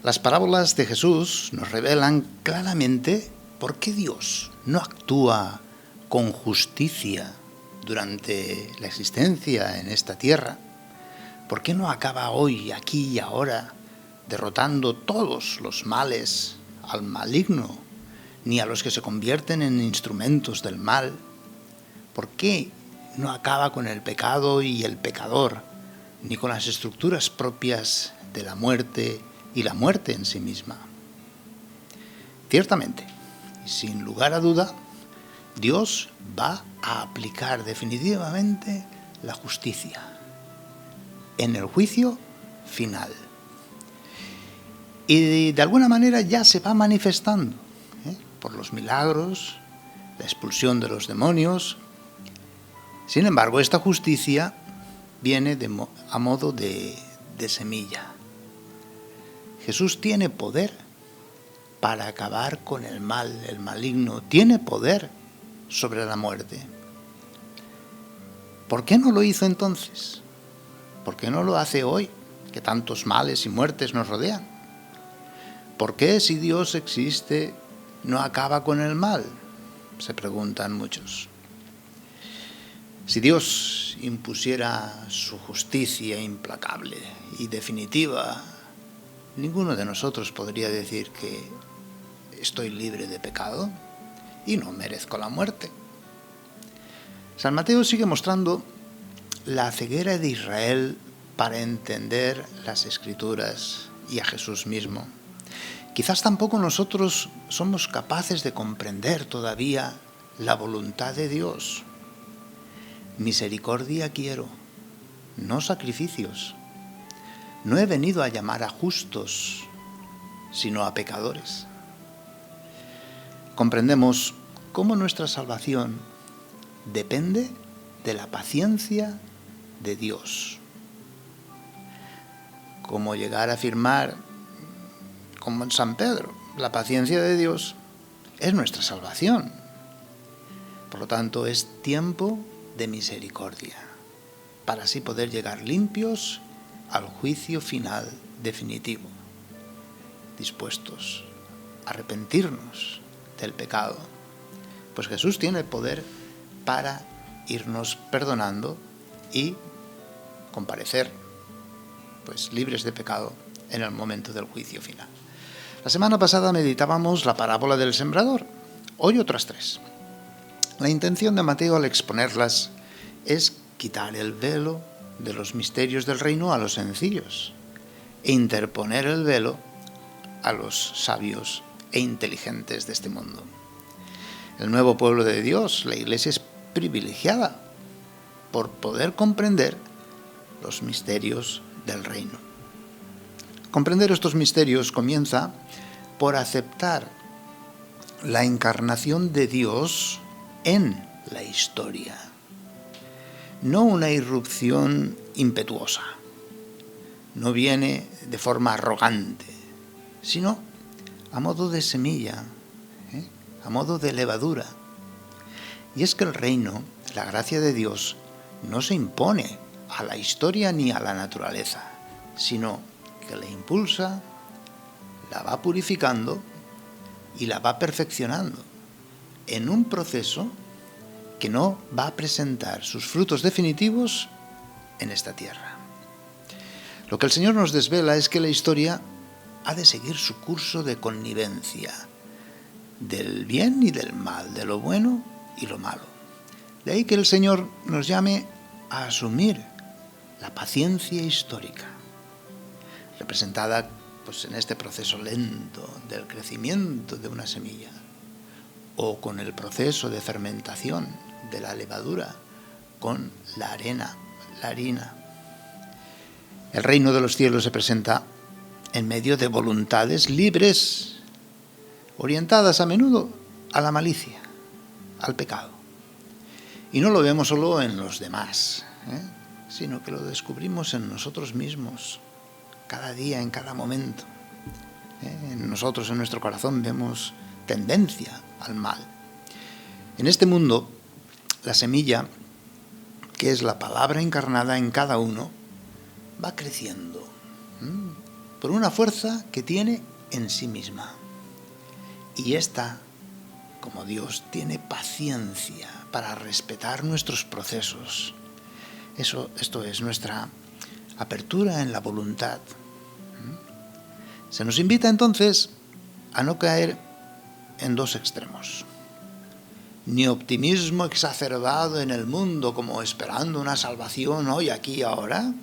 Las parábolas de Jesús nos revelan claramente por qué Dios no actúa con justicia durante la existencia en esta tierra. ¿Por qué no acaba hoy, aquí y ahora, derrotando todos los males al maligno, ni a los que se convierten en instrumentos del mal? ¿Por qué no acaba con el pecado y el pecador, ni con las estructuras propias de la muerte y la muerte en sí misma? Ciertamente, y sin lugar a duda, Dios va a aplicar definitivamente la justicia en el juicio final. Y de alguna manera ya se va manifestando, por los milagros, la expulsión de los demonios. Sin embargo, esta justicia viene a modo de semilla. Jesús tiene poder para acabar con el mal, el maligno. Tiene poder sobre la muerte. ¿Por qué no lo hizo entonces? ¿Por qué no lo hace hoy, que tantos males y muertes nos rodean? ¿Por qué, si Dios existe, no acaba con el mal?, se preguntan muchos. Si Dios impusiera su justicia implacable y definitiva, ninguno de nosotros podría decir que estoy libre de pecado y no merezco la muerte. San Mateo sigue mostrando la ceguera de Israel para entender las Escrituras y a Jesús mismo. Quizás tampoco nosotros somos capaces de comprender todavía la voluntad de Dios. Misericordia quiero, no sacrificios. No he venido a llamar a justos, sino a pecadores. Comprendemos cómo nuestra salvación depende de la paciencia de Dios. Como llegar a afirmar, como en San Pedro, la paciencia de Dios es nuestra salvación. Por lo tanto, es tiempo de misericordia, para así poder llegar limpios al juicio final definitivo, dispuestos a arrepentirnos del pecado. Pues Jesús tiene el poder para irnos perdonando y comparecer, pues, libres de pecado en el momento del juicio final. La semana pasada meditábamos la parábola del sembrador, hoy otras tres. La intención de Mateo al exponerlas es quitar el velo de los misterios del reino a los sencillos e interponer el velo a los sabios e inteligentes de este mundo. El nuevo pueblo de Dios, la Iglesia, es privilegiada por poder comprender los misterios del reino. Comprender estos misterios comienza por aceptar la encarnación de Dios en la historia, no una irrupción impetuosa. No viene de forma arrogante, sino a modo de semilla, a modo de levadura. Y es que el reino, la gracia de Dios, no se impone a la historia ni a la naturaleza, sino que la impulsa, la va purificando y la va perfeccionando en un proceso que no va a presentar sus frutos definitivos en esta tierra. Lo que el Señor nos desvela es que la historia ha de seguir su curso de connivencia del bien y del mal, de lo bueno y lo malo. De ahí que el Señor nos llame a asumir la paciencia histórica, representada, pues, en este proceso lento del crecimiento de una semilla, o con el proceso de fermentación de la levadura con la arena, la harina. El reino de los cielos se presenta en medio de voluntades libres, orientadas a menudo a la malicia, al pecado. Y no lo vemos solo en los demás, sino que lo descubrimos en nosotros mismos, cada día, en cada momento. En nosotros, en nuestro corazón, vemos tendencia al mal. En este mundo, la semilla, que es la palabra encarnada en cada uno, va creciendo, por una fuerza que tiene en sí misma. Y esta, como Dios, tiene paciencia para respetar nuestros procesos. Esto es nuestra apertura en la voluntad. Se nos invita entonces a no caer en dos extremos. Ni optimismo exacerbado en el mundo como esperando una salvación hoy, aquí y ahora,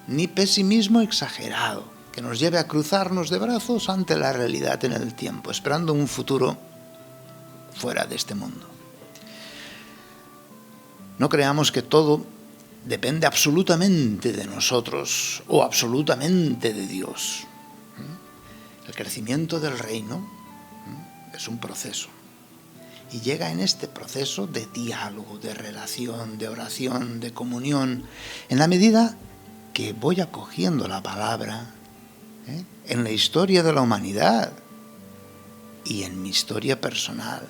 ni pesimismo exagerado que nos lleve a cruzarnos de brazos ante la realidad en el tiempo, esperando un futuro fuera de este mundo. No creamos que todo depende absolutamente de nosotros o absolutamente de Dios. El crecimiento del reino es un proceso. Y llega en este proceso de diálogo, de relación, de oración, de comunión, en la medida que voy acogiendo la palabra en la historia de la humanidad y en mi historia personal,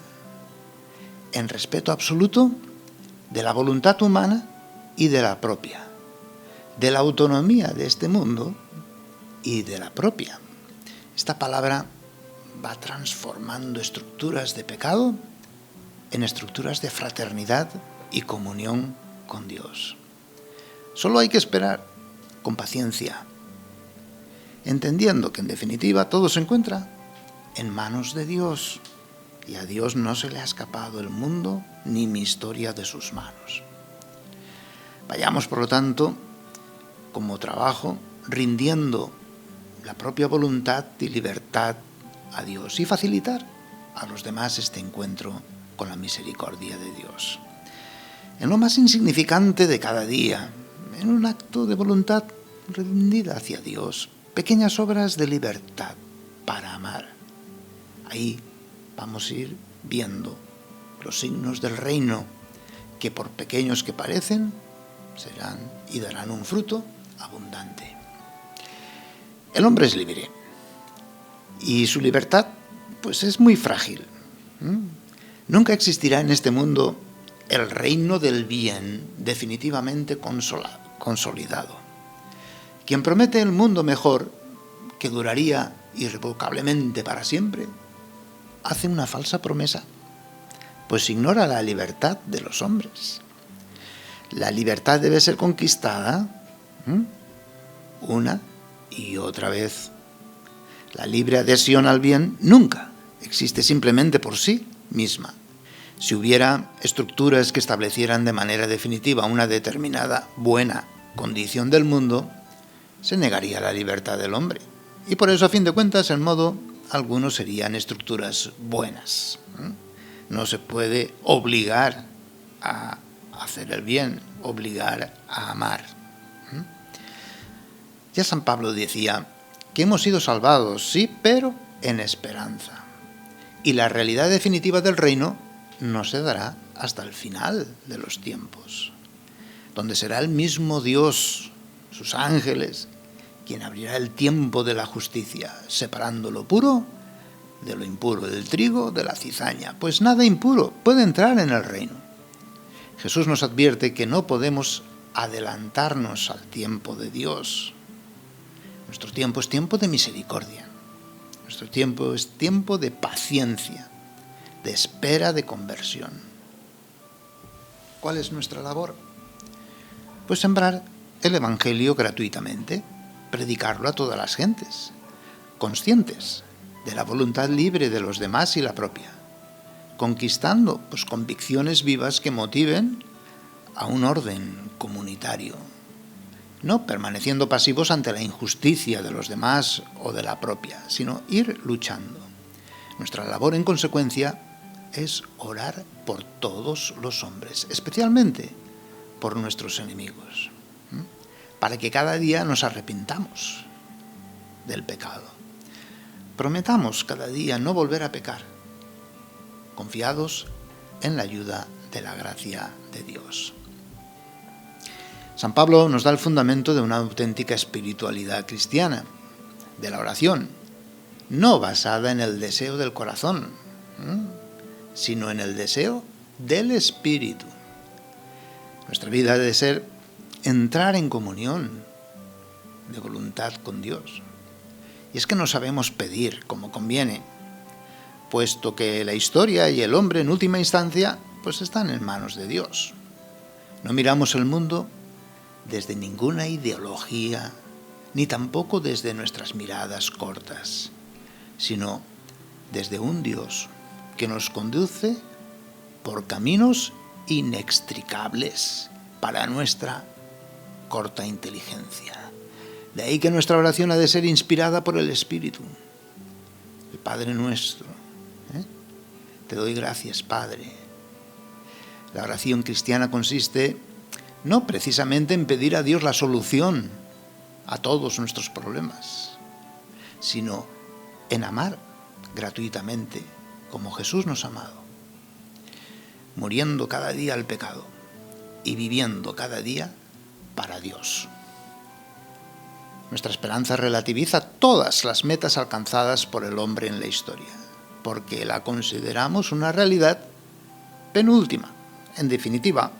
en respeto absoluto de la voluntad humana y de la propia, de la autonomía de este mundo y de la propia. Esta palabra va transformando estructuras de pecado en estructuras de fraternidad y comunión con Dios. Solo hay que esperar con paciencia, entendiendo que en definitiva todo se encuentra en manos de Dios y a Dios no se le ha escapado el mundo ni mi historia de sus manos. Vayamos, por lo tanto, como trabajo, rindiendo la propia voluntad y libertad a Dios y facilitar a los demás este encuentro con la misericordia de Dios. En lo más insignificante de cada día, en un acto de voluntad rendida hacia Dios, pequeñas obras de libertad para amar. Ahí vamos a ir viendo los signos del reino que, por pequeños que parecen, serán y darán un fruto abundante. El hombre es libre y su libertad pues es muy frágil. Nunca existirá en este mundo el reino del bien definitivamente consolidado. Quien promete el mundo mejor, que duraría irrevocablemente para siempre, hace una falsa promesa, pues ignora la libertad de los hombres. La libertad debe ser conquistada una y otra vez. La libre adhesión al bien nunca existe simplemente por sí misma. Si hubiera estructuras que establecieran de manera definitiva una determinada buena condición del mundo, se negaría la libertad del hombre. Y por eso, a fin de cuentas, en modo algunos serían estructuras buenas. No se puede obligar a hacer el bien, obligar a amar. Ya San Pablo decía que hemos sido salvados, sí, pero en esperanza. Y la realidad definitiva del reino no se dará hasta el final de los tiempos, donde será el mismo Dios, sus ángeles, quien abrirá el tiempo de la justicia, separando lo puro de lo impuro, del trigo de la cizaña, pues nada impuro puede entrar en el reino. Jesús nos advierte que no podemos adelantarnos al tiempo de Dios. Nuestro tiempo es tiempo de misericordia. Nuestro tiempo es tiempo de paciencia, de espera de conversión. ¿Cuál es nuestra labor? Pues sembrar el Evangelio gratuitamente, predicarlo a todas las gentes, conscientes de la voluntad libre de los demás y la propia, conquistando convicciones vivas que motiven a un orden comunitario, no permaneciendo pasivos ante la injusticia de los demás o de la propia, sino ir luchando. Nuestra labor, en consecuencia, es orar por todos los hombres, especialmente por nuestros enemigos, para que cada día nos arrepintamos del pecado. Prometamos cada día no volver a pecar, confiados en la ayuda de la gracia de Dios. San Pablo nos da el fundamento de una auténtica espiritualidad cristiana, de la oración, no basada en el deseo del corazón, sino en el deseo del Espíritu. Nuestra vida debe ser entrar en comunión de voluntad con Dios, Y es que no sabemos pedir como conviene, puesto que la historia y el hombre en última instancia pues están en manos de Dios. No miramos el mundo desde ninguna ideología, ni tampoco desde nuestras miradas cortas, sino desde un Dios que nos conduce por caminos inextricables para nuestra corta inteligencia. De ahí que nuestra oración ha de ser inspirada por el Espíritu. El Padre nuestro. Te doy gracias, Padre. La oración cristiana consiste no precisamente en pedir a Dios la solución a todos nuestros problemas, sino en amar gratuitamente como Jesús nos ha amado, muriendo cada día al pecado y viviendo cada día para Dios. Nuestra esperanza relativiza todas las metas alcanzadas por el hombre en la historia, porque la consideramos una realidad penúltima. En definitiva,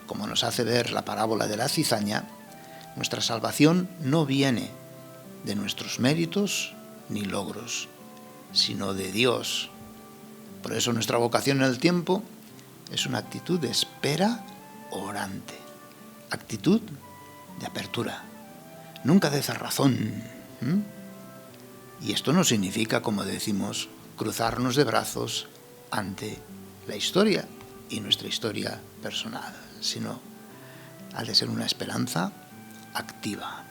como nos hace ver la parábola de la cizaña, nuestra salvación no viene de nuestros méritos ni logros, sino de Dios. Por eso nuestra vocación en el tiempo es una actitud de espera orante, actitud de apertura, nunca de cerrazón. Y esto no significa, como decimos, cruzarnos de brazos ante la historia y nuestra historia personal, sino ha de ser una esperanza activa.